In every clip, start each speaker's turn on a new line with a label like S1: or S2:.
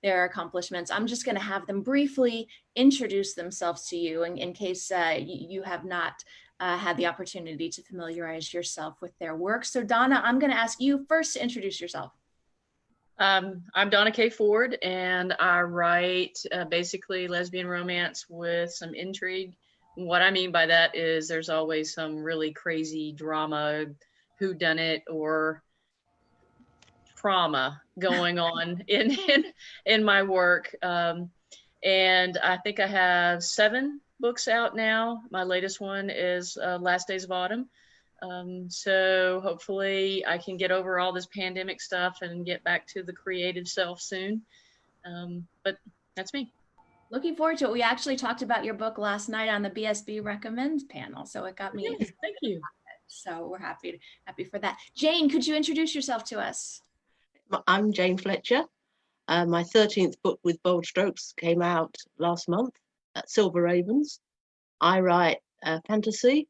S1: their accomplishments. I'm just going to have them briefly introduce themselves to you in case you have not had the opportunity to familiarize yourself with their work. So Donna, I'm going to ask you first to introduce yourself.
S2: I'm Donna K. Ford, and I write basically lesbian romance with some intrigue. What I mean by that is there's always some really crazy drama, whodunit, or trauma going on in my work. And I think I have 7 books out now. My latest one is Last Days of Autumn. So hopefully I can get over all this pandemic stuff and get back to the creative self soon. But that's me.
S1: Looking forward to it. We actually talked about your book last night on the BSB Recommends panel, so it got me.
S2: Yes, thank you.
S1: So we're happy for that. Jane, could you introduce yourself to us?
S3: I'm Jane Fletcher. My 13th book with Bold Strokes came out last month at Silver Ravens. I write fantasy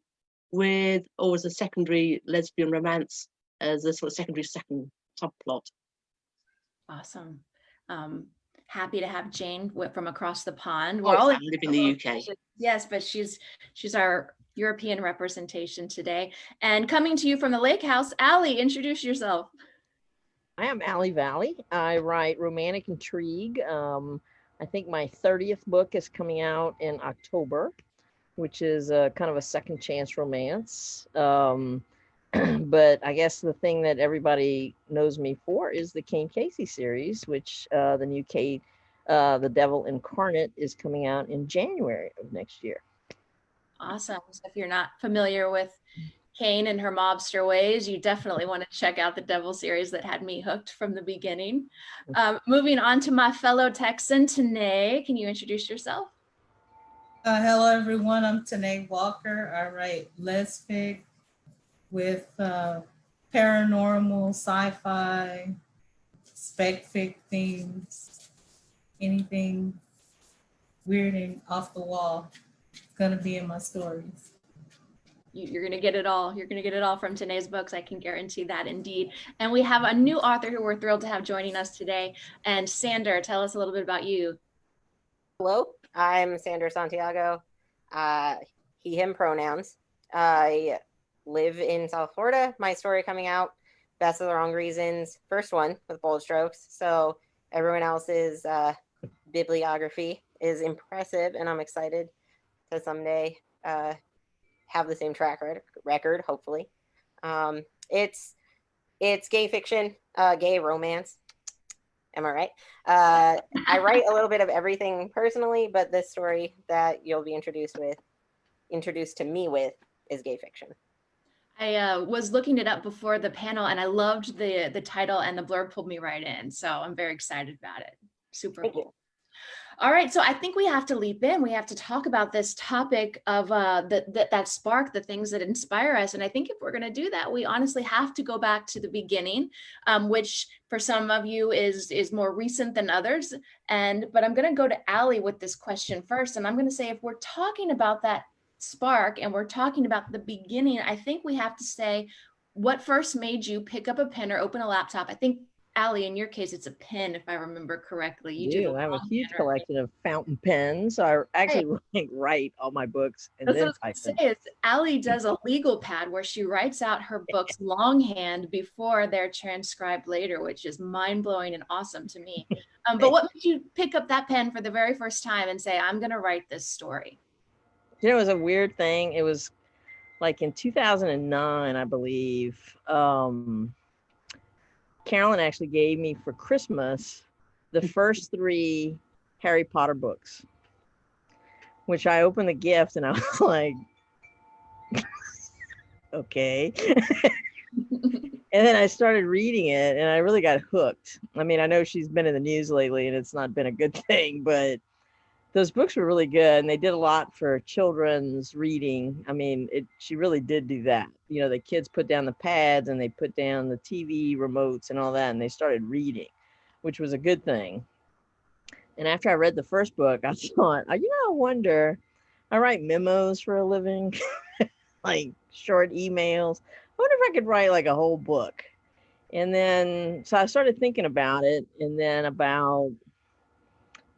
S3: with always a secondary lesbian romance as a sort of second subplot.
S1: Awesome. Happy to have Jane from across the pond.
S3: We're all live in the UK.
S1: Yes, but she's our European representation today. And coming to you from the Lake House, Allie, introduce yourself.
S4: I am Allie Vali. I write romantic intrigue. I think my 30th book is coming out in October, which is kind of a second chance romance. But I guess the thing that everybody knows me for is the Kane Casey series, which the new Kate, The Devil Incarnate, is coming out in January of next year.
S1: Awesome. So if you're not familiar with Kane and her mobster ways, you definitely want to check out the Devil series that had me hooked from the beginning. Moving on to my fellow Texan, Tanai, can you introduce yourself?
S5: Hello, everyone. I'm Tanai Walker. I write lesfic with paranormal, sci-fi, spec-fic themes, anything weird and off the wall. It's going to be in my stories.
S1: You're going to get it all. You're going to get it all from Tanai's books. I can guarantee that indeed. And we have a new author who we're thrilled to have joining us today. And Sander, tell us a little bit about you.
S6: Hello, I'm Sander Santiago. He, him pronouns. I live in South Florida. My story coming out, Best of the Wrong Reasons. First one with Bold Strokes. So everyone else's bibliography is impressive, and I'm excited to someday have the same track record, hopefully. It's gay fiction, gay romance. Am I right? I write a little bit of everything personally, but this story that you'll be introduced to me with is gay fiction.
S1: I was looking it up before the panel, and I loved the title, and the blurb pulled me right in. So I'm very excited about it. Super cool. All right, so I think we have to leap in. We have to talk about this topic of that spark, the things that inspire us. And I think if we're going to do that, we honestly have to go back to the beginning, which for some of you is more recent than others. But I'm going to go to Allie with this question first. And I'm going to say, if we're talking about that spark and we're talking about the beginning, I think we have to say, what first made you pick up a pen or open a laptop? I think, Allie, in your case, it's a pen, if I remember correctly. You do.
S4: I have a huge collection of fountain pens. I actually write all my books and then type them.
S1: Allie does a legal pad where she writes out her books longhand before they're transcribed later, which is mind-blowing and awesome to me. But what made you pick up that pen for the very first time and say, I'm going to write this story?
S4: You know, it was a weird thing. It was like in 2009, I believe. Carolyn actually gave me for Christmas the first 3 Harry Potter books, which I opened the gift and I was like, okay. And then I started reading it and I really got hooked. I mean, I know she's been in the news lately and it's not been a good thing, but those books were really good and they did a lot for children's reading. I mean, she really did do that. You know, the kids put down the pads and they put down the TV remotes and all that, and they started reading, which was a good thing. And after I read the first book, I thought, I wonder, I write memos for a living, like short emails. I wonder if I could write like a whole book. And then, so I started thinking about it. And then about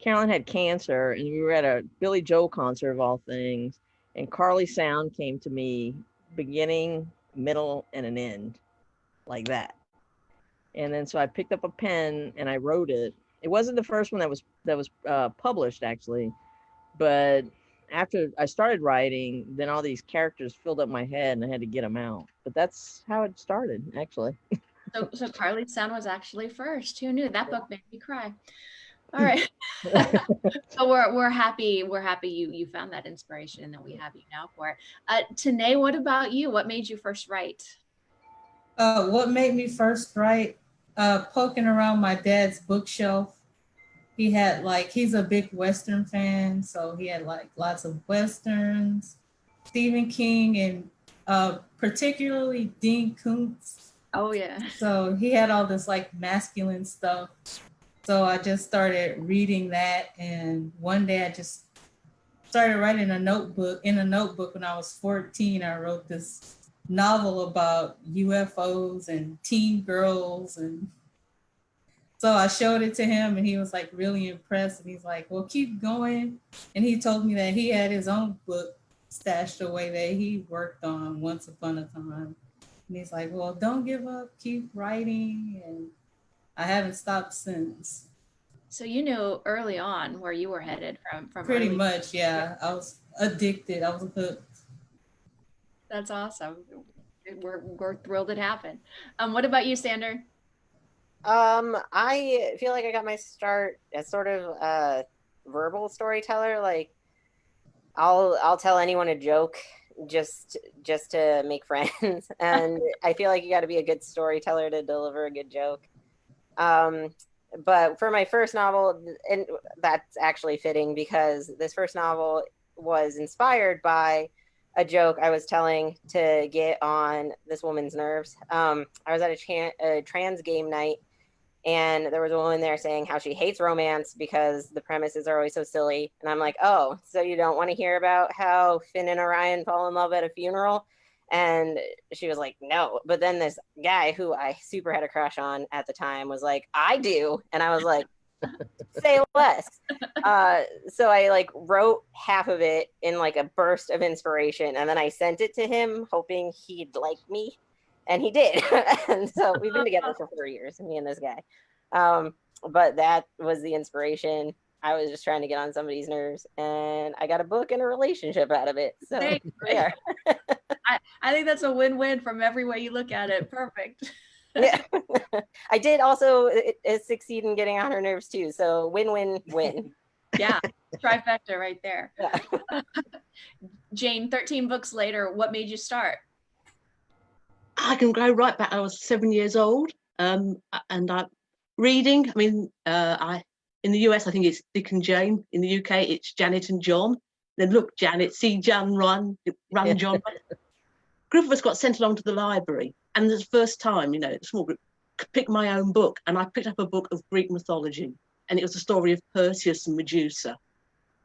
S4: Carolyn had cancer, and we were at a Billy Joel concert of all things, and Carly Sound came to me, beginning, middle, and an end, like that. And then so I picked up a pen and I wrote it. It wasn't the first one that was published actually, but after I started writing, then all these characters filled up my head and I had to get them out. But that's how it started, actually.
S1: So Carly's Sound was actually first. Who knew? That book made me cry. All right. So we're happy you found that inspiration and that we have you now for it. Tanai, what about you? What made you first write?
S5: What made me first write? Poking around my dad's bookshelf. He had he's a big Western fan, so he had lots of Westerns, Stephen King, and particularly Dean Koontz.
S1: Oh yeah.
S5: So he had all this masculine stuff. So I just started reading that, and one day I just started writing in a notebook when I was 14. I wrote this novel about UFOs and teen girls, and so I showed it to him and he was really impressed, and he's like, well, keep going. And he told me that he had his own book stashed away that he worked on once upon a time. And he's like, well, don't give up, keep writing. And I haven't stopped since.
S1: So you knew early on where you were headed from
S5: Pretty much, yeah. I was addicted. I was hooked.
S1: That's awesome. We're thrilled it happened. What about you, Sander?
S6: I feel like I got my start as sort of a verbal storyteller. I'll tell anyone a joke just to make friends, and I feel like you got to be a good storyteller to deliver a good joke. But for my first novel, and that's actually fitting because this first novel was inspired by a joke I was telling to get on this woman's nerves. I was at a trans game night, and there was a woman there saying how she hates romance because the premises are always so silly. And I'm like, oh, so you don't want to hear about how Finn and Orion fall in love at a funeral? And she was like, no. But then this guy who I super had a crush on at the time was like, I do. And I was like, say less. So I wrote half of it in a burst of inspiration, and then I sent it to him hoping he'd like me, and he did. And so we've been together for 4 years, me and this guy. But that was the inspiration. I was just trying to get on somebody's nerves, and I got a book and a relationship out of it. So there.
S1: I think that's a win-win from every way you look at it. Perfect.
S6: Yeah. I did also succeed in getting on her nerves too. So win-win-win.
S1: Yeah, trifecta right there.
S6: Yeah.
S1: Jane, 13 books later, what made you start?
S3: I can go right back. I was 7 years old, and I reading. I mean, in the US, I think it's Dick and Jane. In the UK, it's Janet and John. Then look, Janet, see John, run, John. Group of us got sent along to the library, and the first time, a small group, picked my own book, and I picked up a book of Greek mythology, and it was the story of Perseus and Medusa.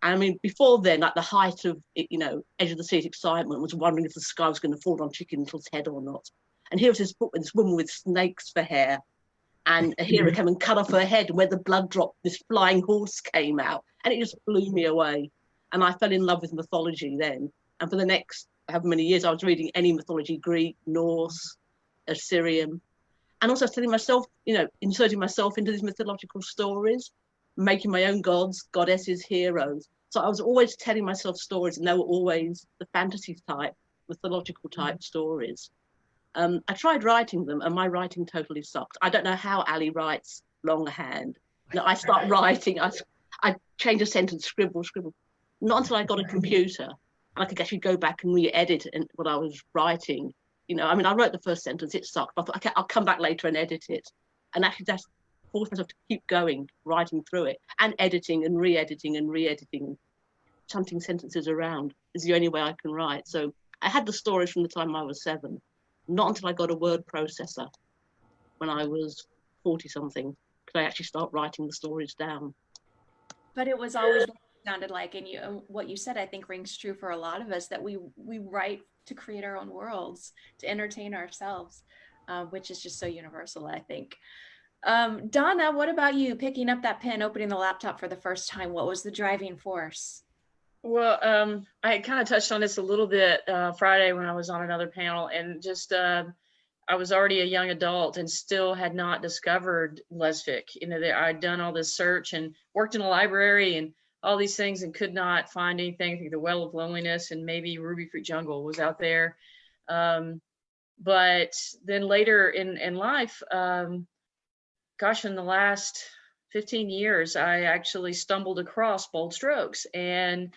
S3: I mean, before then, the height of Edge of the Seas excitement was wondering if the sky was going to fall on Chicken Little's head or not. And here was this book with this woman with snakes for hair, and a hero came and cut off her head, and where the blood dropped, this flying horse came out, and it just blew me away. And I fell in love with mythology then. And for the next however many years, I was reading any mythology, Greek, Norse, Assyrian, and also telling myself, inserting myself into these mythological stories, making my own gods, goddesses, heroes. So I was always telling myself stories, and they were always the fantasy type, mythological type stories. I tried writing them, and my writing totally sucked. I don't know how Ali writes longhand. I start writing, I change a sentence, scribble. Not until I got a computer, and I could actually go back and re-edit what I was writing. I mean, I wrote the first sentence, it sucked, but I thought, okay, I'll come back later and edit it. And actually that's forced myself to keep going, writing through it, and editing and re-editing and chanting sentences around is the only way I can write. So I had the stories from the time I was 7, not until I got a word processor when I was 40-something, could I actually start writing the stories down.
S1: But it was always sounded like, and what you said, I think rings true for a lot of us, that we write to create our own worlds, to entertain ourselves, which is just so universal, I think. Donna, what about you picking up that pen, opening the laptop for the first time? What was the driving force?
S2: Well, I kind of touched on this a little bit Friday when I was on another panel, and just I was already a young adult and still had not discovered lesfic. You know, I'd done all this search and worked in a library and all these things and could not find anything. I think The Well of Loneliness and maybe Ruby Fruit Jungle was out there. But then later in life, gosh, in the last 15 years, I actually stumbled across Bold Strokes and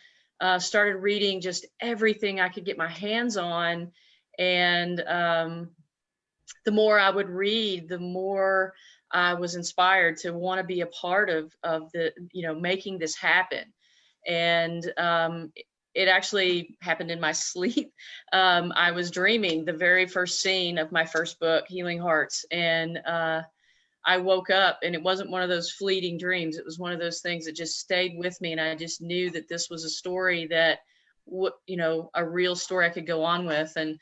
S2: started reading just everything I could get my hands on. And the more I would read, the more I was inspired to want to be a part of the, making this happen. And it actually happened in my sleep. I was dreaming the very first scene of my first book, Healing Hearts. And I woke up and it wasn't one of those fleeting dreams. It was one of those things that just stayed with me. And I just knew that this was a story that, a real story I could go on with. And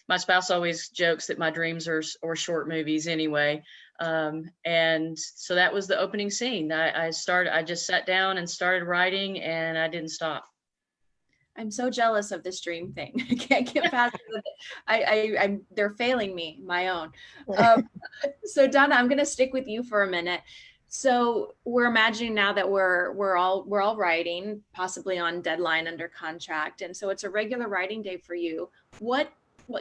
S2: my spouse always jokes that my dreams are short movies anyway. And so that was the opening scene. I just sat down and started writing and I didn't stop.
S1: I'm so jealous of this dream thing. I can't get past it. They're failing me, my own. So Donna, I'm going to stick with you for a minute. So we're imagining now that we're all writing, possibly on deadline under contract, and so it's a regular writing day for you. What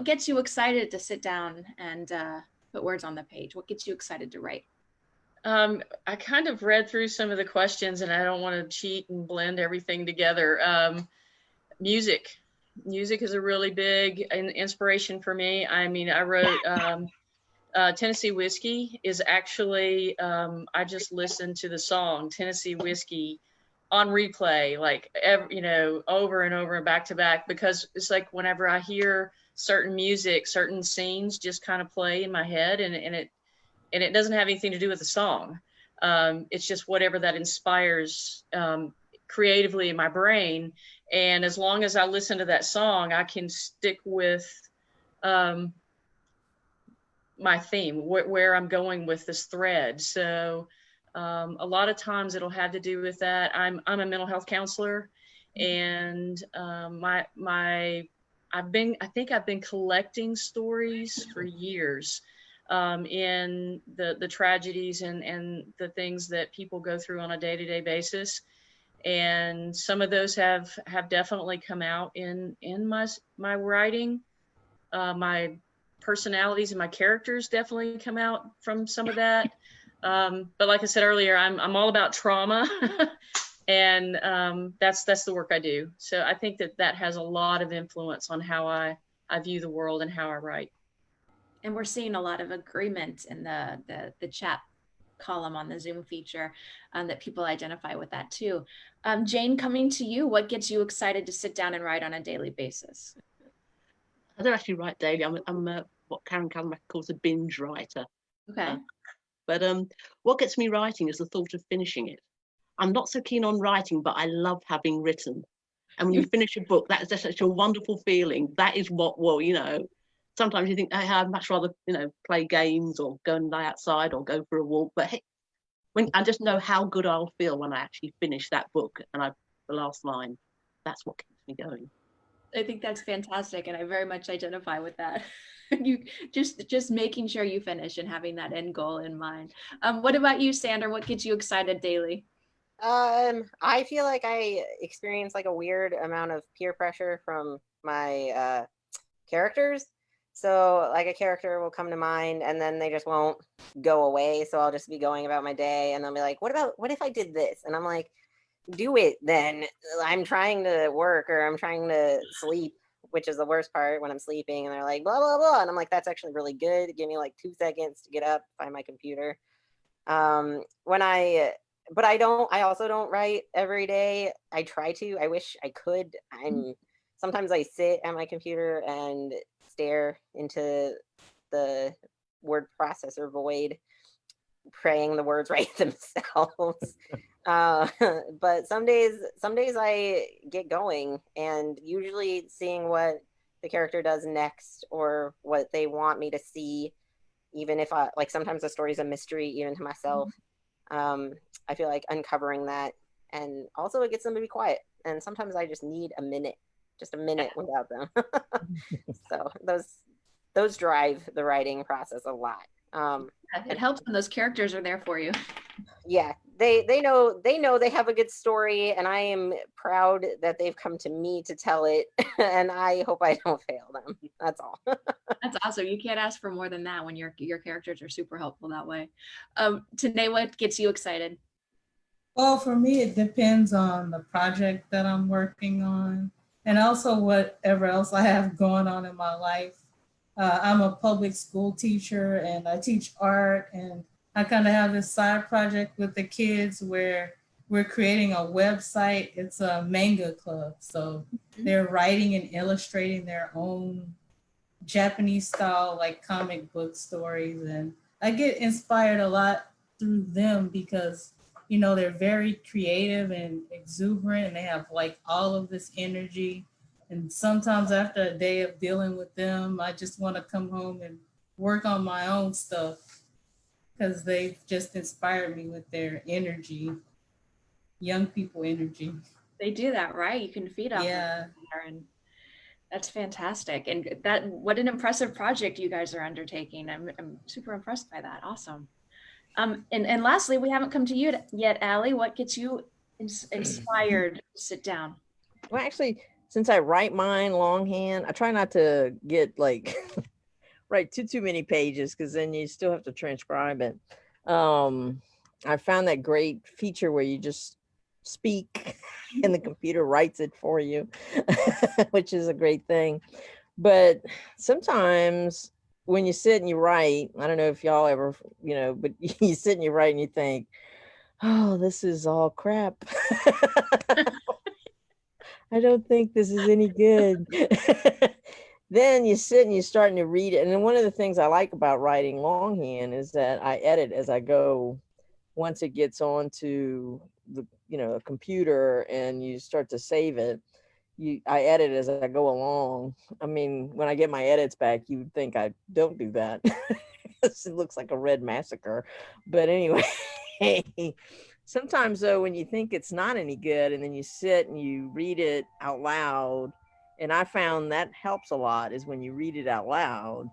S1: gets you excited to sit down and put words on the page? What gets you excited to write?
S2: I kind of read through some of the questions, and I don't want to cheat and blend everything together. Music is a really big inspiration for me. I mean, I wrote Tennessee Whiskey is actually, I just listened to the song Tennessee Whiskey on replay, like, over and over and back to back, because it's like whenever I hear certain music, certain scenes just kind of play in my head, and it doesn't have anything to do with the song. It's just whatever that inspires creatively in my brain. And as long as I listen to that song, I can stick with my theme, where I'm going with this thread. So a lot of times it'll have to do with that. I'm a mental health counselor, and I think I've been collecting stories for years in the tragedies and the things that people go through on a day-to-day basis. And some of those have definitely come out in my writing. My personalities and my characters definitely come out from some of that. But like I said earlier, I'm all about trauma, and that's the work I do. So I think that has a lot of influence on how I view the world and how I write.
S1: And we're seeing a lot of agreement in the chat column on the Zoom feature, that people identify with that too. Jane, coming to you, what gets you excited to sit down and write on a daily basis?
S3: I don't actually write daily. I'm what Karen Calmack calls a binge writer.
S1: Okay.
S3: But what gets me writing is the thought of finishing it. I'm not so keen on writing, but I love having written. And when you finish a book, that is just such a wonderful feeling. That is what, sometimes you think, hey, I'd much rather, play games or go and lie outside or go for a walk. But hey, when I just know how good I'll feel when I actually finish that book and the last line, that's what keeps me going.
S1: I think that's fantastic, and I very much identify with that. You just making sure you finish and having that end goal in mind. What about you, Sandra? What gets you excited daily?
S6: I feel like I experience like a weird amount of peer pressure from my characters. So like a character will come to mind and then they just won't go away. So I'll just be going about my day and they'll be like, what if I did this? And I'm like, do it then. I'm trying to work or I'm trying to sleep, which is the worst part when I'm sleeping. And they're like, blah, blah, blah. And I'm like, that's actually really good. Give me like 2 seconds to get up, find my computer. But I also don't write every day. I try to, I wish I could. Sometimes I sit at my computer and stare into the word processor void, praying the words write themselves. But some days I get going, and usually seeing what the character does next or what they want me to see even if like sometimes the story is a mystery even to myself. I feel like uncovering that, and also it gets them to be quiet. And sometimes I just need just a minute without them. So those drive the writing process a lot.
S1: It helps when those characters are there for you.
S6: Yeah, they know they have a good story, and I am proud that they've come to me to tell it, and I hope I don't fail them. That's all.
S1: That's awesome. You can't ask for more than that when your characters are super helpful that way. Tanai, what gets you excited?
S5: Well, for me, it depends on the project that I'm working on, and also whatever else I have going on in my life. I'm a public school teacher, and I teach art, and I kind of have this side project with the kids where we're creating a website. It's a manga club. So they're writing and illustrating their own Japanese style, like comic book stories. And I get inspired a lot through them because, you know, they're very creative and exuberant, and they have like all of this energy. And sometimes after a day of dealing with them, I just want to come home and work on my own stuff because they've just inspired me with their energy, young people energy.
S1: They do that, right? You can feed off of them, and that's fantastic. And what an impressive project you guys are undertaking. I'm super impressed by that. Awesome. And lastly, we haven't come to you yet, Allie. What gets you inspired to sit down?
S4: Well, actually, since I write mine longhand, I try not to get like write too many pages, because then you still have to transcribe it. I found that great feature where you just speak and the computer writes it for you, which is a great thing. But sometimes when you sit and you write, I don't know if y'all ever, but you sit and you write and you think, oh, this is all crap. I don't think this is any good. Then you sit and you're starting to read it. And then one of the things I like about writing longhand is that I edit as I go. Once it gets onto the, a computer and you start to save it, I edit as I go along. I mean, when I get my edits back, you would think I don't do that. It looks like a red massacre. But anyway, sometimes though, when you think it's not any good and then you sit and you read it out loud, and I found that helps a lot, is when you read it out loud,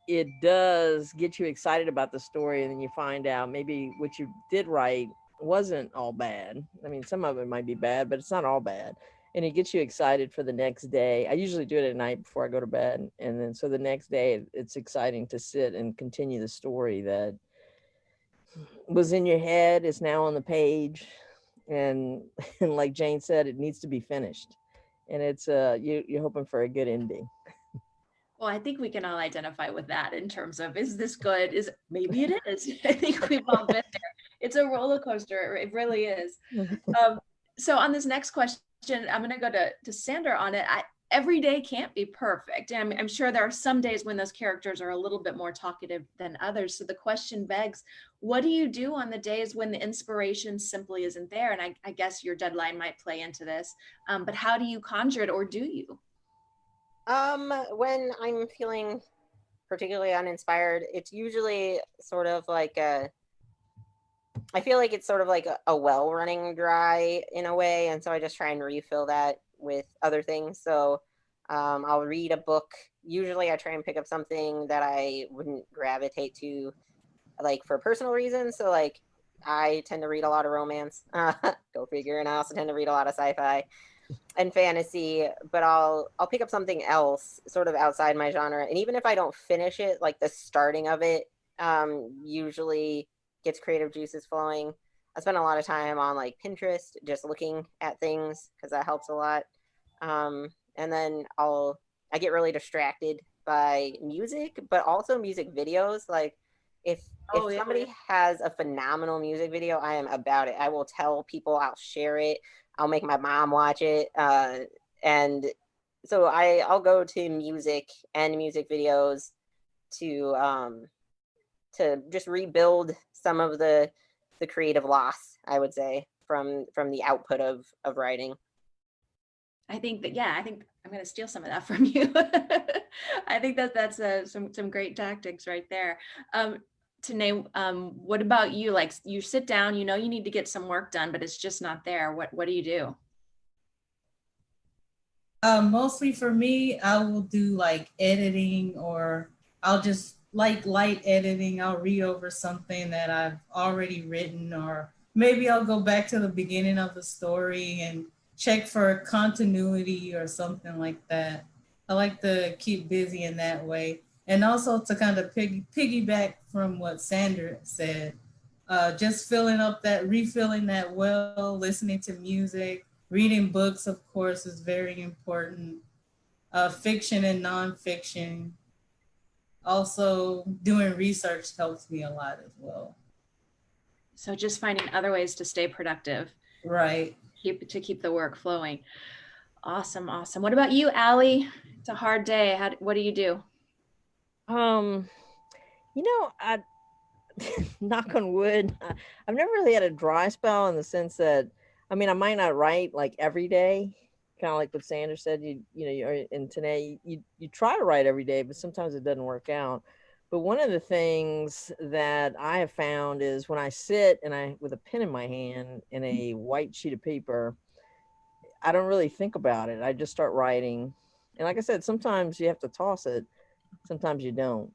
S4: it does get you excited about the story. And then you find out maybe what you did write wasn't all bad. I mean, some of it might be bad, but it's not all bad. And it gets you excited for the next day. I usually do it at night before I go to bed. And then so the next day it's exciting to sit and continue the story that was in your head, is now on the page. And like Jane said, it needs to be finished. And it's you're hoping for a good ending.
S1: Well, I think we can all identify with that in terms of, is this good? Maybe it is. I think we've all been there. It's a roller coaster. It really is. So on this next question, I'm going to go to Sandra on it. Every day can't be perfect. And I'm sure there are some days when those characters are a little bit more talkative than others. So the question begs, what do you do on the days when the inspiration simply isn't there? And I guess your deadline might play into this, but how do you conjure it, or do you?
S6: When I'm feeling particularly uninspired, it's usually sort of like I feel like it's sort of like a well running dry in a way. And so I just try and refill that with other things. So I'll read a book. Usually I try and pick up something that I wouldn't gravitate to, like for personal reasons. So like I tend to read a lot of romance, go figure. And I also tend to read a lot of sci-fi and fantasy, but I'll pick up something else sort of outside my genre. And even if I don't finish it, like the starting of it usually gets creative juices flowing. I spend a lot of time on like Pinterest, just looking at things, because that helps a lot. And then I get really distracted by music, but also music videos. Like if somebody has a phenomenal music video, I am about it. I will tell people, I'll share it. I'll make my mom watch it. And so I'll go to music and music videos to just rebuild some of the creative loss, I would say, from the output of writing.
S1: I think I'm going to steal some of that from you. I think that's some great tactics right there. Tanai, what about you? Like, you sit down, you know you need to get some work done, but it's just not there. What do you do?
S5: Mostly for me, I will do like editing, or I'll just like light editing. I'll read over something that I've already written, or maybe I'll go back to the beginning of the story and check for continuity or something like that. I like to keep busy in that way. And also to kind of piggyback from what Sandra said, just refilling that well, listening to music, reading books, of course, is very important. Fiction and nonfiction. Also, doing research helps me a lot as well.
S1: So just finding other ways to stay productive.
S5: Right.
S1: To keep the work flowing. Awesome. What about you, Allie? It's a hard day. What do you do?
S4: I knock on wood, I've never really had a dry spell in the sense that, I might not write like every day, kind of like what Sandra said. And today you try to write every day, but sometimes it doesn't work out. But one of the things that I have found is when I sit and with a pen in my hand and a white sheet of paper, I don't really think about it. I just start writing. And like I said, sometimes you have to toss it, sometimes you don't.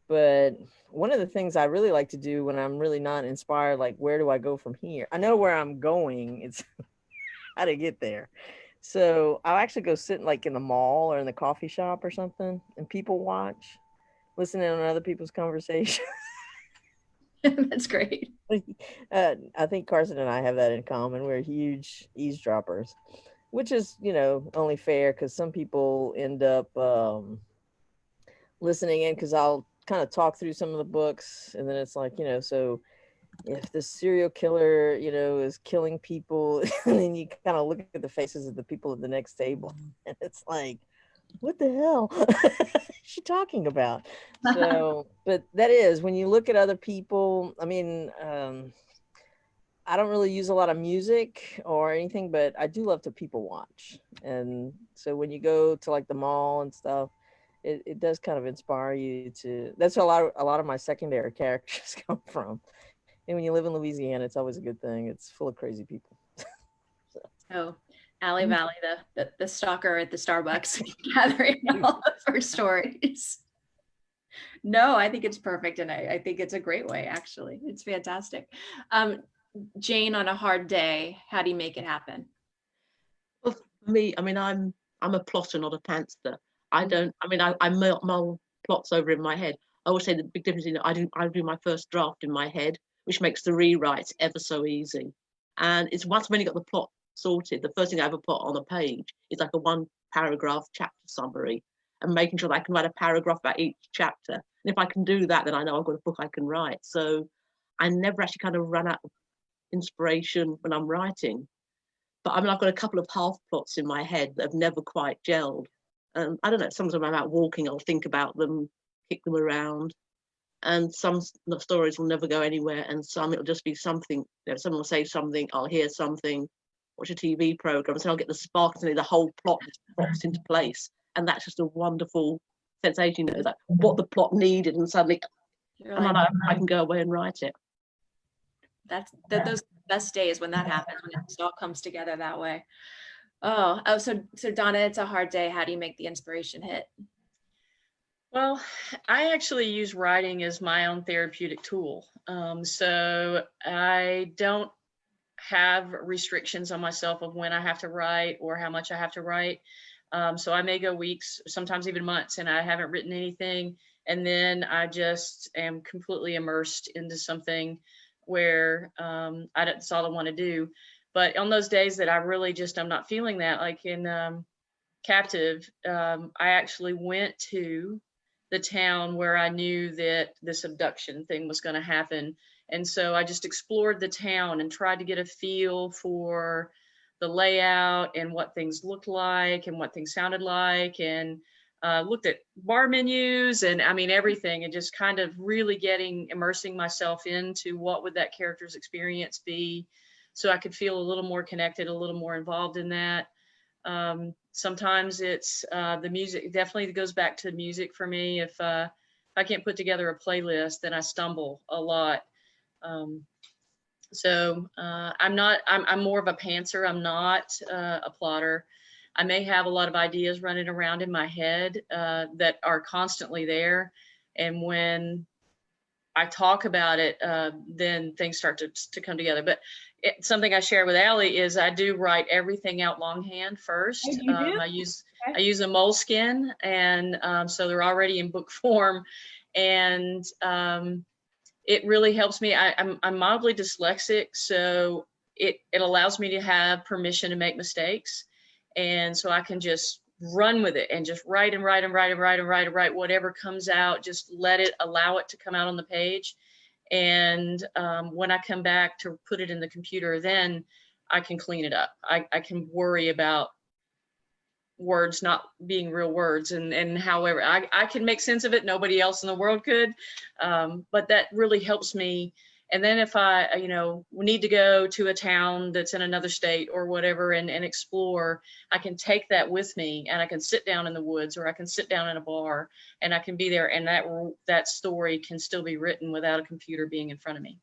S4: But one of the things I really like to do when I'm really not inspired, like, where do I go from here? I know where I'm going. It's how to get there. So I'll actually go sit like in the mall or in the coffee shop or something, and people watch, listening on other people's conversations.
S1: That's great.
S4: I think Carson and I have that in common. We're huge eavesdroppers, which is, only fair because some people end up listening in because I'll kind of talk through some of the books, and then it's like, so if the serial killer, is killing people, and then you kind of look at the faces of the people at the next table, and it's like, what the hell is she talking about? So, but that is, when you look at other people, I don't really use a lot of music or anything, but I do love to people watch. And so when you go to like the mall and stuff, it does kind of inspire you to, that's a lot of my secondary characters come from. And when you live in Louisiana, it's always a good thing. It's full of crazy people.
S1: Oh, Allie Vali, the stalker at the Starbucks, gathering all of her stories. No, I think it's perfect. And I think it's a great way, actually. It's fantastic. Jane, on a hard day, how do you make it happen?
S3: Well, for me, I'm a plotter, not a pantser. I mull plots over in my head. I always say the big difference is I do my first draft in my head, which makes the rewrites ever so easy. And it's once I've only got the plot sorted, the first thing I ever put on a page is like a 1-paragraph chapter summary, and making sure that I can write a paragraph about each chapter. And if I can do that, then I know I've got a book I can write. So I never actually kind of run out of inspiration when I'm writing. But I've got a couple of half plots in my head that have never quite gelled. I don't know, sometimes when I'm out walking, I'll think about them, kick them around. And some stories will never go anywhere, and some it'll just be something. Someone will say something, I'll hear something, watch a TV program, and so I'll get the spark, and the whole plot just drops into place. And that's just a wonderful sensation, like what the plot needed, and suddenly I can go away and write it.
S1: Those best days when that happens, when it just all comes together that way. So Donna, it's a hard day. How do you make the inspiration hit?
S2: Well, I actually use writing as my own therapeutic tool. So I don't have restrictions on myself of when I have to write or how much I have to write. So I may go weeks, sometimes even months, and I haven't written anything. And then I just am completely immersed into something where that's all I want to do. But on those days that I really just, I'm not feeling that, like in Captive, I actually went to the town where I knew that this abduction thing was going to happen. And so I just explored the town and tried to get a feel for the layout and what things looked like and what things sounded like, and looked at bar menus and everything, and just kind of really immersing myself into what would that character's experience be, so I could feel a little more connected, a little more involved in that. Sometimes it's the music. Definitely goes back to music for me. If I can't put together a playlist, then I stumble a lot. I'm more of a pantser. I'm not a plotter. I may have a lot of ideas running around in my head that are constantly there. And when I talk about it, then things start to come together. But something I share with Allie is I do write everything out longhand first.
S1: Oh, you do?
S2: I use a moleskin, and so they're already in book form. And it really helps me. I'm mildly dyslexic, so it allows me to have permission to make mistakes. And so I can just run with it and just write and write and write and write and write and write whatever comes out, just allow it to come out on the page. And when I come back to put it in the computer, then I can clean it up. I can worry about words not being real words, and however I can make sense of it, nobody else in the world could, but that really helps me. And then if I need to go to a town that's in another state or whatever and explore, I can take that with me, and I can sit down in the woods, or I can sit down in a bar, and I can be there, and that story can still be written without a computer being in front of me.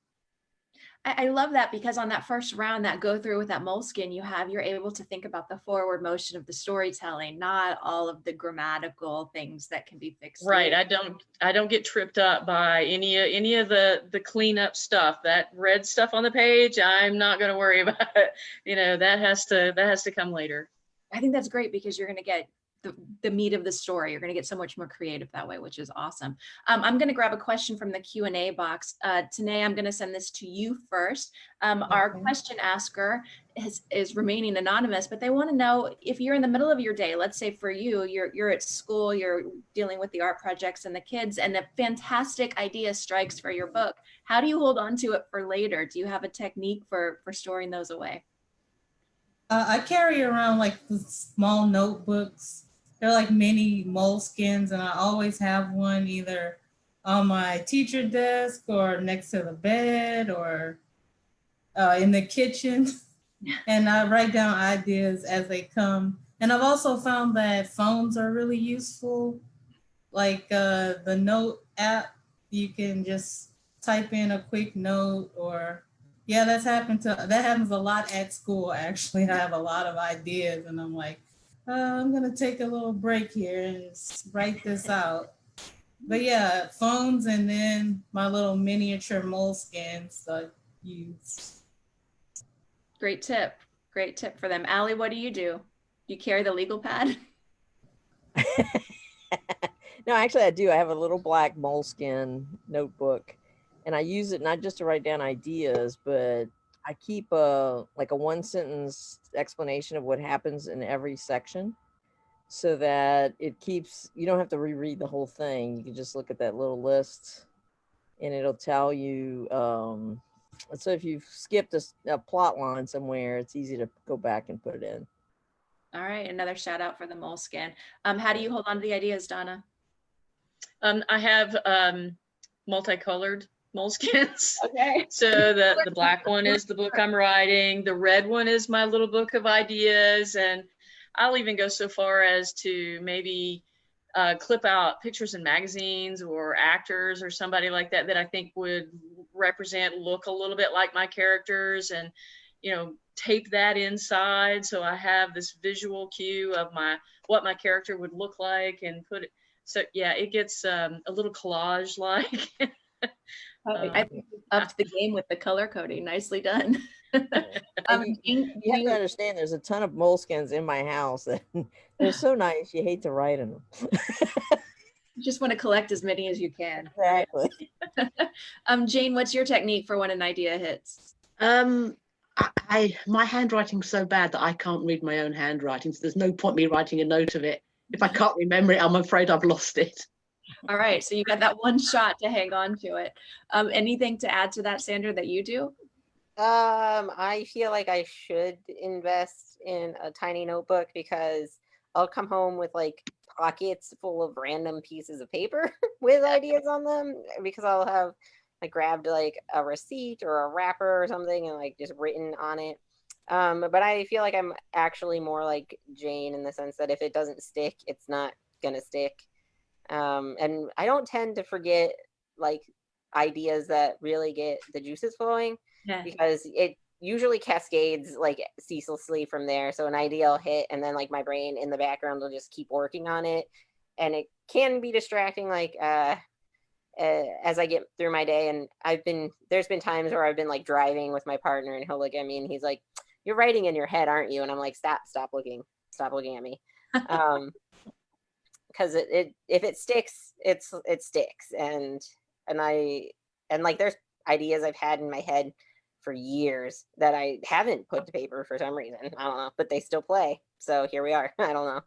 S1: I love that, because on that first round, that go through with that moleskin, you're able to think about the forward motion of the storytelling, not all of the grammatical things that can be fixed.
S2: Right. I don't get tripped up by any of the cleanup stuff. That red stuff on the page, I'm not going to worry about it. That has to come later.
S1: I think that's great, because you're going to get the meat of the story. You're going to get so much more creative that way, which is awesome. I'm going to grab a question from the Q&A box. Tanai, I'm going to send this to you first. Our question asker is remaining anonymous, but they want to know, if you're in the middle of your day, let's say for you, you're at school, you're dealing with the art projects and the kids, and a fantastic idea strikes for your book. How do you hold on to it for later? Do you have a technique for storing those away?
S5: I carry around like the small notebooks. They're like mini moleskins, and I always have one either on my teacher desk or next to the bed or in the kitchen. And I write down ideas as they come. And I've also found that phones are really useful. Like the note app, you can just type in a quick note, or that happens a lot at school. Actually, I have a lot of ideas, and I'm like, I'm gonna take a little break here and write this out. But yeah, phones, and then my little miniature moleskins I use.
S1: Great tip for them. Allie, what do? You carry the legal pad?
S4: No, actually I do. I have a little black moleskin notebook, and I use it not just to write down ideas, but I keep a one sentence explanation of what happens in every section, so that you don't have to reread the whole thing. You can just look at that little list, and it'll tell you. So if you've skipped a plot line somewhere, it's easy to go back and put it in.
S1: All right, another shout out for the moleskin. How do you hold on to the ideas, Donna?
S2: I have multicolored moleskins.
S1: Okay.
S2: So the black one is the book I'm writing. The red one is my little book of ideas. And I'll even go so far as to maybe clip out pictures in magazines or actors or somebody like that I think would look a little bit like my characters, and tape that inside, so I have this visual cue of what my character would look like, and put it. So yeah, it gets a little collage like.
S1: I think you upped the game with the color coding. Nicely done.
S4: You have to understand, there's a ton of moleskins in my house, and they're so nice. You hate to write in them.
S1: You just want to collect as many as you can.
S4: Exactly.
S1: Jane, what's your technique for when an idea hits?
S3: My handwriting's so bad that I can't read my own handwriting, so there's no point me writing a note of it. If I can't remember it, I'm afraid I've lost it.
S1: All right, so you got that one shot to hang on to it. Anything to add to that, Sandra, that you do?
S6: I feel like I should invest in a tiny notebook, because I'll come home with like pockets full of random pieces of paper with ideas on them, because I'll have grabbed like a receipt or a wrapper or something and like just written on it. But I feel like I'm actually more like Jane in the sense that if it doesn't stick, it's not gonna stick. And I don't tend to forget like ideas that really get the juices flowing,
S1: Yeah.
S6: because it usually cascades like ceaselessly from there. So an idea will hit, and then like my brain in the background will just keep working on it, and it can be distracting. Like as I get through my day, and there's been times where I've been like driving with my partner, and he'll look at me and he's like, "You're writing in your head, aren't you?" And I'm like, stop looking at me. Because if it sticks, it sticks. And like there's ideas I've had in my head for years that I haven't put to paper for some reason. I don't know, but they still play. So here we are. I don't know.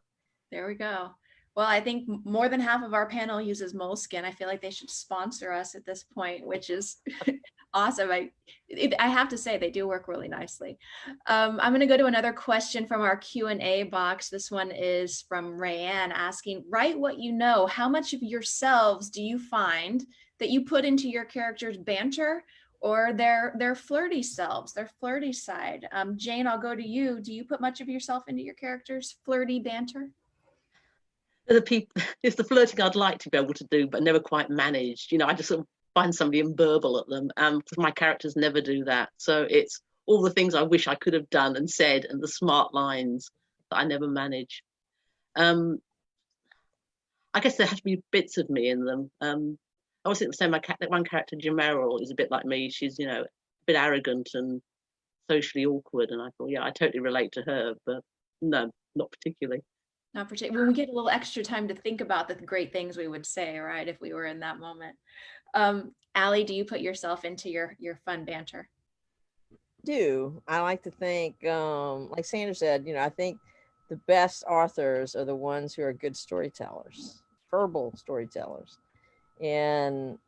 S1: There we go. Well, I think more than half of our panel uses moleskin. I feel like they should sponsor us at this point, which is awesome. I have to say they do work really nicely. I'm going to go to another question from our Q&A box. This one is from Rayanne asking, write what you know. How much of yourselves do you find that you put into your characters' banter or their flirty selves, their flirty side? Jane, I'll go to you. Do you put much of yourself into your characters' flirty banter?
S3: It's the flirting I'd like to be able to do, but never quite managed. I just sort of find somebody and burble at them, because my characters never do that. So it's all the things I wish I could have done and said, and the smart lines that I never manage. I guess there has to be bits of me in them. I always think the same. That one character, Jameral, is a bit like me. She's, a bit arrogant and socially awkward, and I thought, yeah, I totally relate to her, but no, not particularly.
S1: Not particularly. When we get a little extra time to think about the great things we would say, right, if we were in that moment. Allie, do you put yourself into your fun banter?
S4: I like to think, like Sandra said, I think the best authors are the ones who are good storytellers, verbal storytellers. And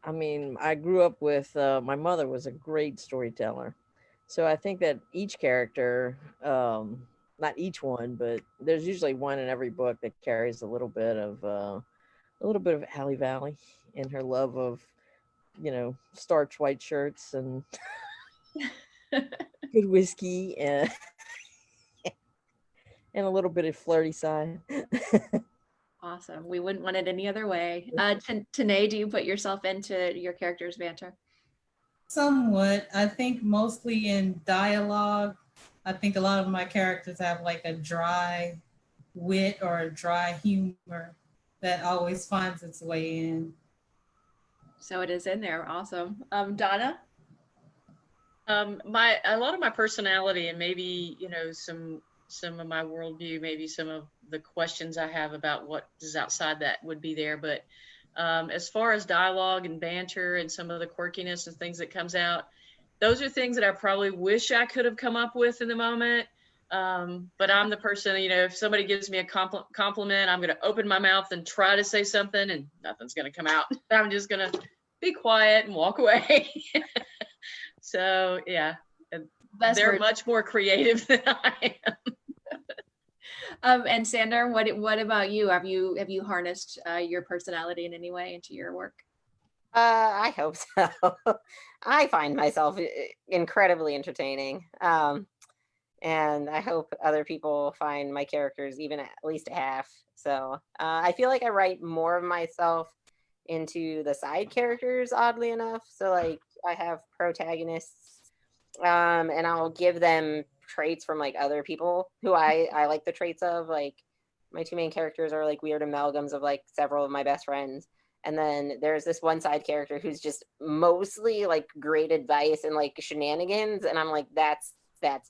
S4: I mean, I grew up with, my mother was a great storyteller. So I think that each character, not each one, but there's usually one in every book that carries a little bit of Allie Valley and her love of, starch white shirts and good whiskey and a little bit of flirty side.
S1: Awesome. We wouldn't want it any other way. Tanai, do you put yourself into your character's banter?
S5: Somewhat. I think mostly in dialogue. I think a lot of my characters have like a dry wit or a dry humor that always finds its way in.
S1: So it is in there. Awesome. Donna?
S2: A lot of my personality and maybe, some of my worldview, maybe some of the questions I have about what is outside that would be there. But as far as dialogue and banter and some of the quirkiness and things that comes out, those are things that I probably wish I could have come up with in the moment. But I'm the person, if somebody gives me a compliment, I'm going to open my mouth and try to say something and nothing's going to come out. I'm just going to be quiet and walk away. So yeah, they're much more creative than I am.
S1: And Sandra, what about you? Have you harnessed your personality in any way into your work?
S6: I hope so. I find myself incredibly entertaining. And I hope other people find my characters even at least a half. So I feel like I write more of myself into the side characters, oddly enough. So like I have protagonists, and I'll give them traits from like other people who I like the traits of. Like my two main characters are like weird amalgams of like several of my best friends. And then there's this one side character who's just mostly like great advice and like shenanigans. And I'm like, that's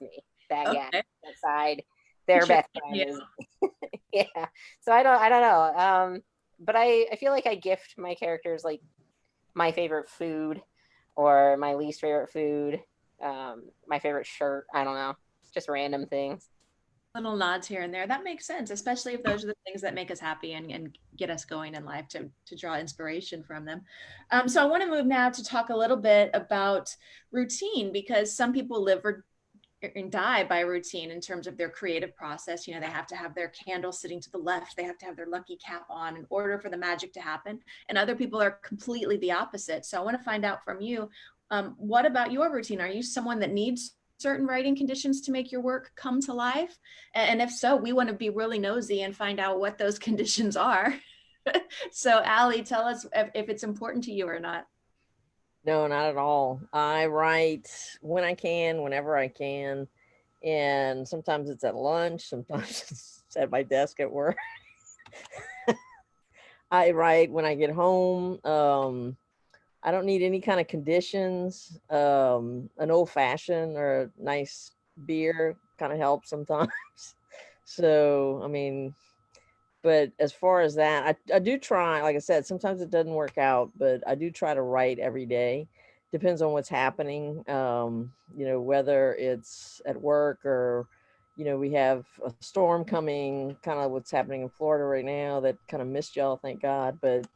S6: me. That guy, that side, their best friend is. Yeah. So I don't know. But I feel like I gift my characters like my favorite food or my least favorite food, my favorite shirt. I don't know. Just random things.
S1: Little nods here and there. That makes sense, especially if those are the things that make us happy and get us going in life to draw inspiration from them. So I want to move now to talk a little bit about routine, because some people live and die by routine in terms of their creative process. They have to have their candle sitting to the left. They have to have their lucky cap on in order for the magic to happen. And other people are completely the opposite. So I want to find out from you, what about your routine? Are you someone that needs certain writing conditions to make your work come to life? And if so, we want to be really nosy and find out what those conditions are. So Allie, tell us if it's important to you or not.
S4: No, not at all. I write when I can, whenever I can. And sometimes it's at lunch, sometimes it's at my desk at work. I write when I get home. I don't need any kind of conditions. An old fashioned or a nice beer kind of helps sometimes. So, I mean, but as far as that, I do try, like I said, sometimes it doesn't work out, but I do try to write every day. Depends on what's happening. Whether it's at work or, we have a storm coming, kind of what's happening in Florida right now that kind of missed y'all, thank God. But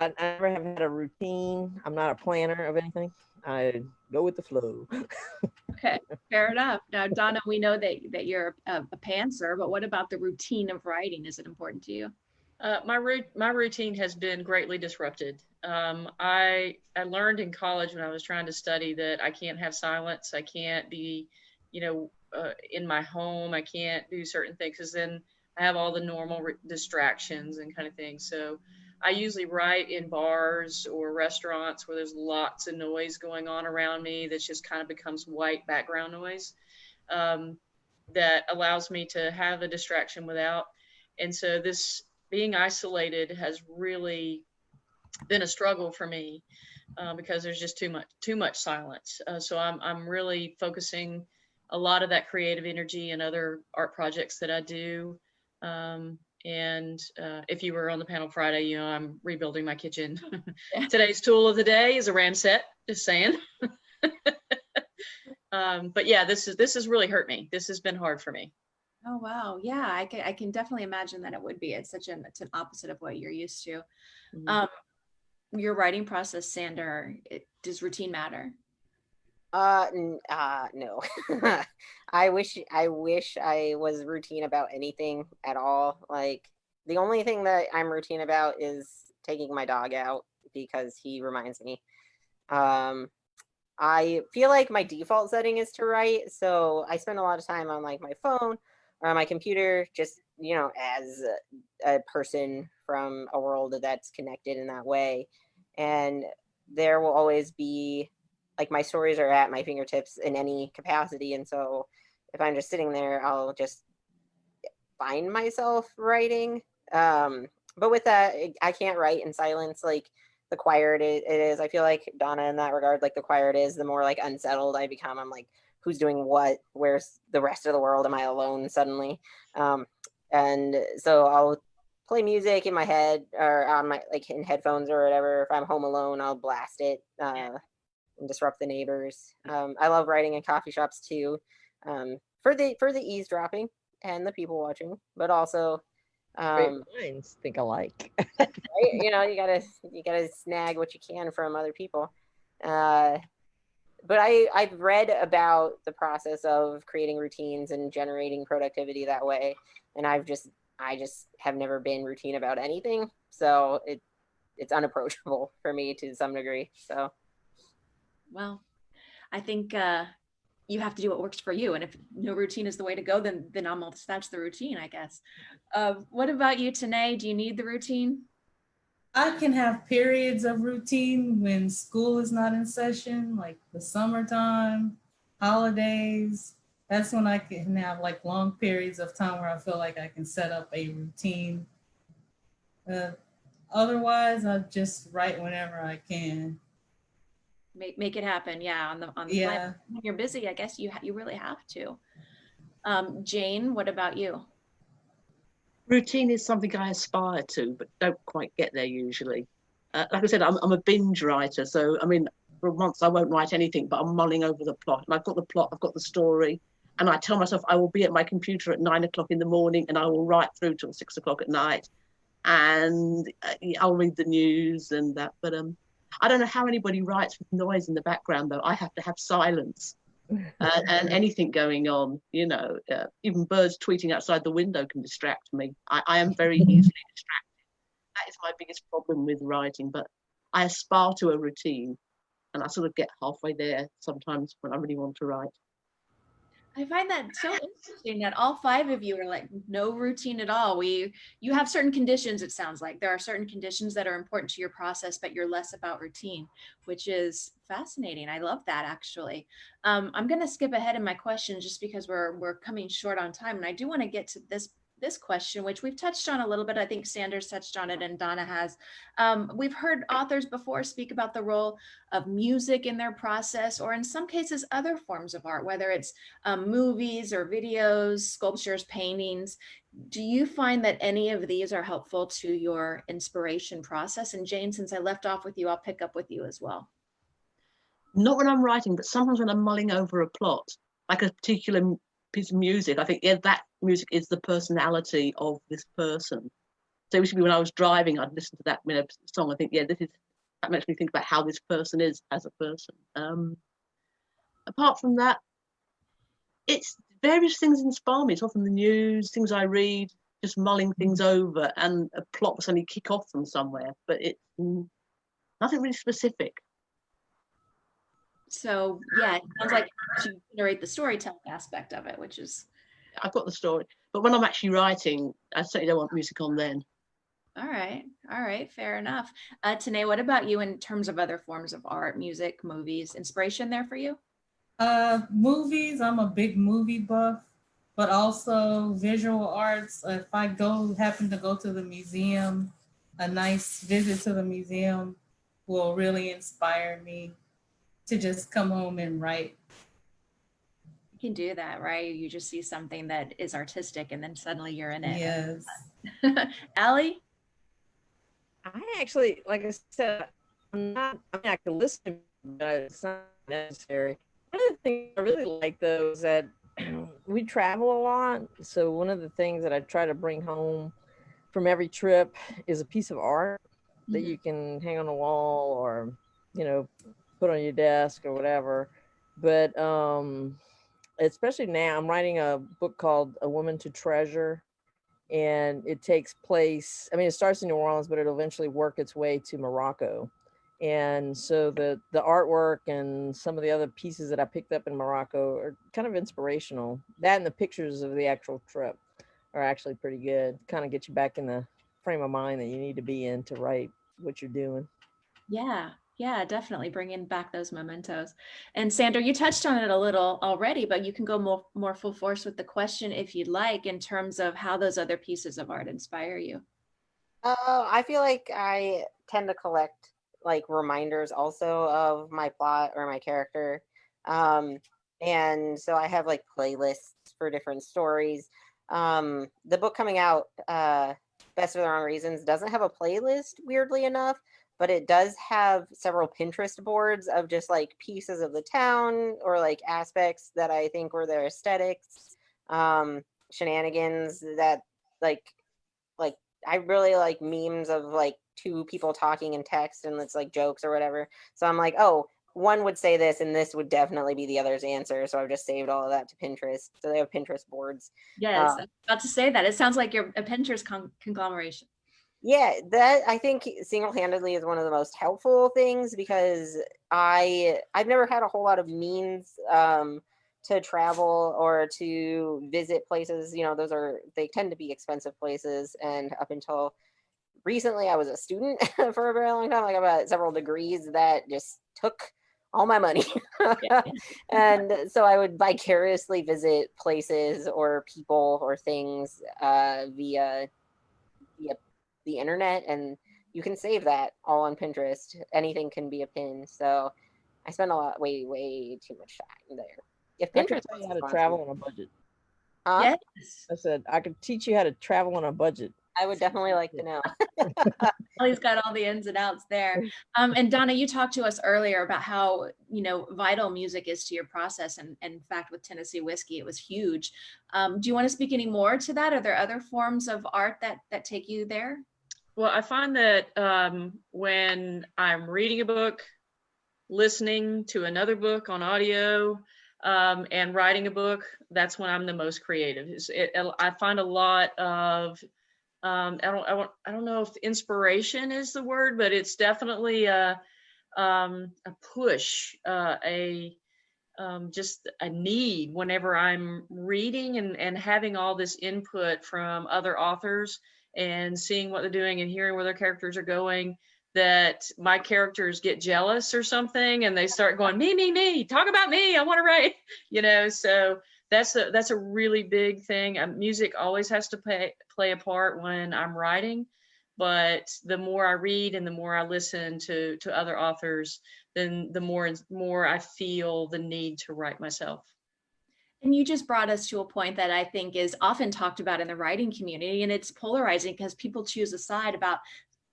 S4: I never have had a routine. I'm not a planner of anything. I go with the flow.
S1: Okay, fair enough. Now, Donna, we know that you're a pantser, but what about the routine of writing? Is it important to you?
S2: My routine has been greatly disrupted. I learned in college when I was trying to study that I can't have silence. I can't be, in my home. I can't do certain things because then I have all the normal distractions and kind of things. So I usually write in bars or restaurants where there's lots of noise going on around me that just kind of becomes white background noise that allows me to have a distraction without. And so this being isolated has really been a struggle for me because there's just too much silence. So I'm really focusing a lot of that creative energy and other art projects that I do. And if you were on the panel Friday, I'm rebuilding my kitchen. Today's tool of the day is a ram set, just saying. But yeah, this has really hurt me. This has been hard for me.
S1: Oh, wow. Yeah, I can definitely imagine that it would be. It's an opposite of what you're used to. Mm-hmm. Your writing process, Sander, does routine matter?
S6: No. I wish I was routine about anything at all. Like the only thing that I'm routine about is taking my dog out because he reminds me. I feel like my default setting is to write, so I spend a lot of time on like my phone or on my computer, just as a person from a world that's connected in that way. And there will always be, like, my stories are at my fingertips in any capacity. And so if I'm just sitting there, I'll just find myself writing. But with that, I can't write in silence. Like the quieter it is, I feel like Donna in that regard, like the quieter it is, the more like unsettled I become. I'm like, who's doing what? Where's the rest of the world? Am I alone suddenly? And so I'll play music in my head or on my, like, in headphones or whatever. If I'm home alone, I'll blast it and disrupt the neighbors. I love writing in coffee shops too, for the eavesdropping and the people watching, but also
S4: great minds think alike.
S6: right? You gotta snag what you can from other people. But I've read about the process of creating routines and generating productivity that way, and I just have never been routine about anything, so it's unapproachable for me to some degree. So,
S1: well, I think you have to do what works for you, and if no routine is the way to go, then almost that's the routine, I guess. What about you, Tanai? Do you need the routine?
S5: I can have periods of routine when school is not in session, like the summertime, holidays. That's when I can have like long periods of time where I feel like I can set up a routine. Otherwise, I just write whenever I can.
S1: Make it happen. Yeah, on the
S5: yeah.
S1: When you're busy, I guess you really have to. Jane, what about you?
S3: Routine is something I aspire to, but don't quite get there usually. Like I said, I'm a binge writer, so I mean, for months I won't write anything, but I'm mulling over the plot. And I've got the plot, I've got the story, and I tell myself I will be at my computer at 9 o'clock in the morning, and I will write through till 6 o'clock at night, and I'll read the news and that. But I don't know how anybody writes with noise in the background, though. I have to have silence. And anything going on, even birds tweeting outside the window can distract me. I am very easily distracted. That is my biggest problem with writing, but I aspire to a routine. and I sort of get halfway there sometimes when I really want to write.
S1: I find that so interesting that all 5 of you are like no routine at all. You have certain conditions, it sounds like. There are certain conditions that are important to your process, but you're less about routine, which is fascinating. I love that, actually. I'm going to skip ahead in my questions just because we're coming short on time. And I do want to get to this question, which we've touched on a little bit. I think Sanders touched on it and Donna has. We've heard authors before speak about the role of music in their process, or in some cases, other forms of art, whether it's movies or videos, sculptures, paintings. Do you find that any of these are helpful to your inspiration process? And Jane, since I left off with you, I'll pick up with you as well.
S3: Not when I'm writing, but sometimes when I'm mulling over a plot, like a particular piece of music, I think, yeah, that music is the personality of this person. So usually when I was driving, I'd listen to that song. I think, yeah, that makes me think about how this person is as a person. Apart from that, it's various things inspire me. It's often the news, things I read, just mulling things over, and a plot will suddenly kick off from somewhere, but it's nothing really specific.
S1: So yeah, it sounds like you generate the storytelling aspect of it, which is.
S3: I've got the story, but when I'm actually writing, I certainly don't want music on then.
S1: All right, fair enough. Tanai, what about you in terms of other forms of art, music, movies, inspiration there for you?
S5: Movies, I'm a big movie buff, but also visual arts. If I happen to go to the museum, a nice visit to the museum will really inspire me to just come home and write.
S1: You can do that, right? You just see something that is artistic and then suddenly you're in it.
S5: Yes.
S1: Allie?
S4: I actually, like I said, I can listen, but it's not necessary. One of the things I really like, though, is that we travel a lot. So one of the things that I try to bring home from every trip is a piece of art that you can hang on a wall or, put on your desk or whatever. But especially now, I'm writing a book called A Woman to Treasure. And it takes place, it starts in New Orleans, but it'll eventually work its way to Morocco. And so the artwork and some of the other pieces that I picked up in Morocco are kind of inspirational. That and the pictures of the actual trip are actually pretty good. Kind of get you back in the frame of mind that you need to be in to write what you're doing.
S1: Yeah, definitely bringing back those mementos. And Sandra, you touched on it a little already, but you can go more full force with the question if you'd like, in terms of how those other pieces of art inspire you.
S6: I feel like I tend to collect like reminders also of my plot or my character. And so I have like playlists for different stories. The book coming out, Best for the Wrong Reasons, doesn't have a playlist, weirdly enough, but it does have several Pinterest boards of just like pieces of the town or like aspects that I think were their aesthetics, shenanigans that like I really like memes of like 2 people talking in text and it's like jokes or whatever. So I'm like, oh, one would say this and this would definitely be the other's answer. So I've just saved all of that to Pinterest. So they have Pinterest boards.
S1: Yes, I was about to say that. It sounds like you're a Pinterest conglomeration.
S6: Yeah, that I think single-handedly is one of the most helpful things because I've never had a whole lot of means to travel or to visit places. They tend to be expensive places, and up until recently I was a student for a very long time. Like I've got several degrees that just took all my money. And so I would vicariously visit places or people or things via the internet, and you can save that all on Pinterest. Anything can be a pin. So I spend way too much time there. If
S4: I
S6: Pinterest
S4: could tell you how to travel on a budget.
S1: Yes.
S4: I said I could teach you how to travel on a budget.
S6: I would definitely like to know.
S1: He's got all the ins and outs there. And Donna, you talked to us earlier about how, vital music is to your process. And in fact, with Tennessee Whiskey, it was huge. Do you want to speak any more to that? Are there other forms of art that take you there?
S2: Well, I find that when I'm reading a book, listening to another book on audio, and writing a book, that's when I'm the most creative. I find a lot of I don't know if inspiration is the word, but it's definitely a push, just a need whenever I'm reading and having all this input from other authors and seeing what they're doing and hearing where their characters are going, that my characters get jealous or something and they start going, me, talk about me, I want to write, so that's a really big thing. Music always has to play a part when I'm writing, but the more I read and the more I listen to other authors, then the more I feel the need to write myself.
S1: And you just brought us to a point that I think is often talked about in the writing community, and it's polarizing because people choose a side about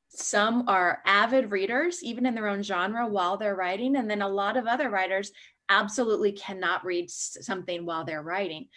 S1: some are avid readers, even in their own genre while they're writing. And then a lot of other writers absolutely cannot read something while they're writing.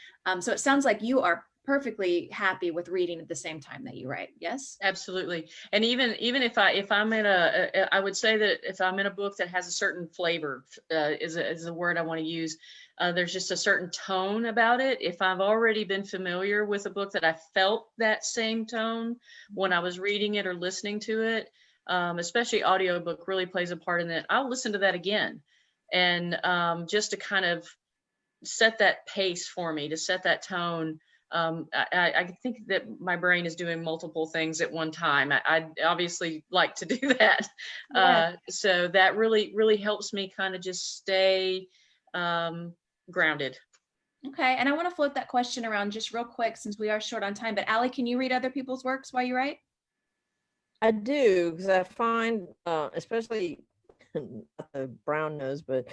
S1: So it sounds like you are perfectly happy with reading at the same time that you write. Yes,
S2: absolutely. And even if I'm in I would say that if I'm in a book that has a certain flavor, is a word I want to use. There's just a certain tone about it. If I've already been familiar with a book that I felt that same tone when I was reading it or listening to it, especially audiobook really plays a part in that. I'll listen to that again, and just to kind of set that pace for me, to set that tone. I think that my brain is doing multiple things at one time. I obviously like to do that. Yeah. So that really helps me kind of just stay grounded.
S1: Okay, and I want to float that question around just real quick since we are short on time, but Allie, can you read other people's works while you write?
S4: I do, because I find, especially not the brown nose, but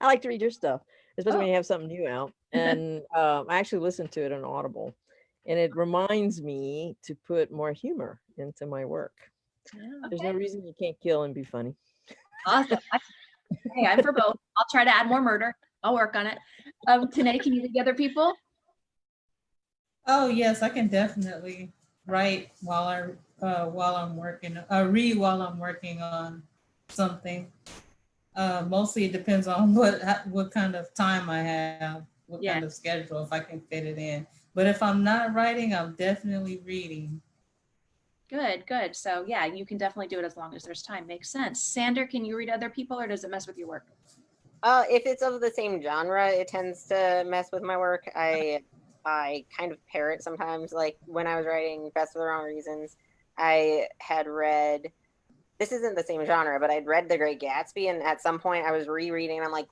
S4: I like to read your stuff, especially when you have something new out. And I actually listen to it on Audible, and it reminds me to put more humor into my work. Yeah. There's no reason you can't kill and be funny.
S1: Awesome. Hey, I'm for both. I'll try to add more murder. I'll work on it. Tanai, can you read other people?
S5: Oh yes, I can definitely write while I'm working. Read while I'm working on something. Mostly it depends on what kind of time I have, what kind of schedule, if I can fit it in. But if I'm not writing, I'm definitely reading.
S1: Good. So yeah, you can definitely do it as long as there's time. Makes sense. Sander, can you read other people, or does it mess with your work?
S6: If it's of the same genre, it tends to mess with my work. I kind of parrot sometimes. Like when I was writing Best for the Wrong Reasons, I had read, this isn't the same genre, but I'd read The Great Gatsby, and at some point I was rereading, and I'm like,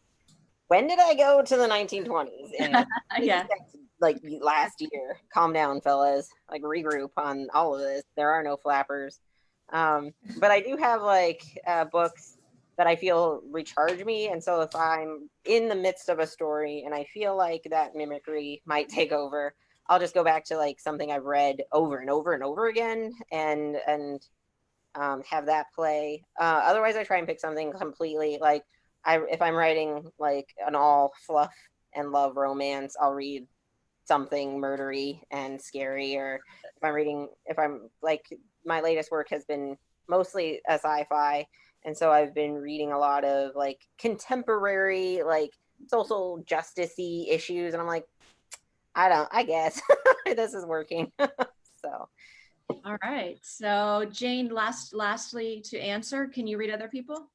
S6: when did I go to the 1920s? And
S1: yeah,
S6: like last year. Calm down, fellas. Like regroup on all of this. There are no flappers. But I do have like books that I feel recharge me. And so if I'm in the midst of a story and I feel like that mimicry might take over, I'll just go back to like something I've read over and over and over again and have that play. Otherwise, I try and pick something completely like if I'm writing like an all fluff and love romance, I'll read something murdery and scary. Or if I'm like, my latest work has been mostly a sci-fi, and so I've been reading a lot of like contemporary like social justice-y issues, and I'm like, I guess this is working. So
S1: all right, so Jane, lastly to answer, can you read other people?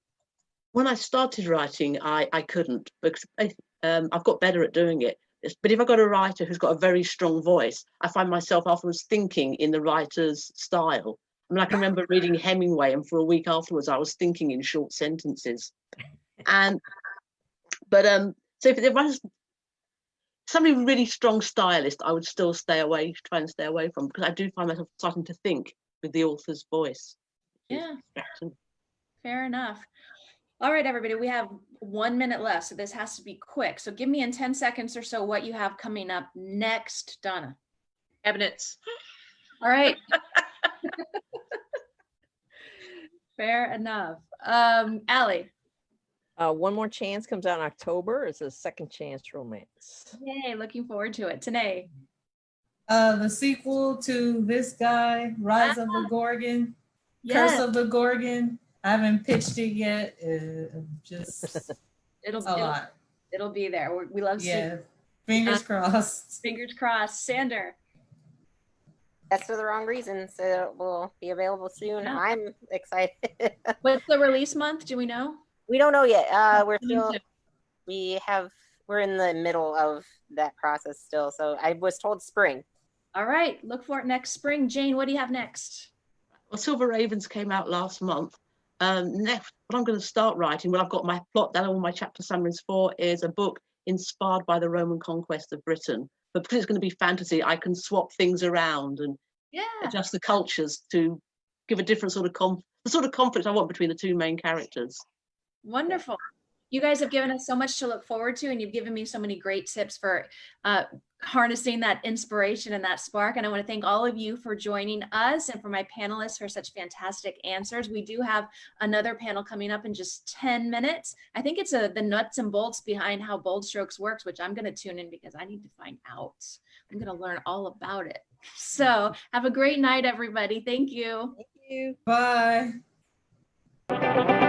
S3: When I started writing, I couldn't, because I've got better at doing it. But if I've got a writer who's got a very strong voice, I find myself afterwards thinking in the writer's style. I mean, I can remember reading Hemingway, and for a week afterwards, I was thinking in short sentences. So if there was somebody with a really strong stylist, I would still try and stay away from, because I do find myself starting to think with the author's voice.
S1: Yeah, fair enough. All right, everybody, we have 1 minute left, so this has to be quick. So give me in 10 seconds or so what you have coming up next, Donna.
S2: Cabinets.
S1: All right. Fair enough. Allie.
S4: One More Chance comes out in October. It's a second chance romance.
S1: Yay, looking forward to it. Tanai.
S5: The sequel to This Guy, Rise of the Gorgon, Curse of the Gorgon. I haven't pitched it yet.
S1: It'll be there. We love seeing.
S5: Fingers crossed.
S1: Fingers crossed. Sander.
S6: Best for the Wrong Reasons. So it will be available soon.
S1: Yeah.
S6: I'm excited.
S1: What's the release month? Do we know?
S6: We don't know yet. We're
S2: Me
S6: still,
S2: too.
S6: we're in the middle of that process still. So I was told spring.
S1: All right, look for it next spring. Jane, what do you have next?
S3: Well, Silver Ravens came out last month. Next, what I'm going to start writing, when I've got my plot down, all my chapter summaries for, is a book inspired by the Roman conquest of Britain. But because it's going to be fantasy, I can swap things around and
S1: Yeah,
S3: adjust the cultures to give a different sort of the sort of conflict I want between the two main characters.
S1: wonderful. You guys have given us so much to look forward to, and you've given me so many great tips for harnessing that inspiration and that spark. And I want to thank all of you for joining us, and for my panelists for such fantastic answers. We do have another panel coming up in just 10 minutes. I think it's the nuts and bolts behind how Bold Strokes works, which I'm going to tune in because I need to find out. I'm going to learn all about it. So have a great night, everybody. Thank you.
S4: Thank you.
S5: Bye.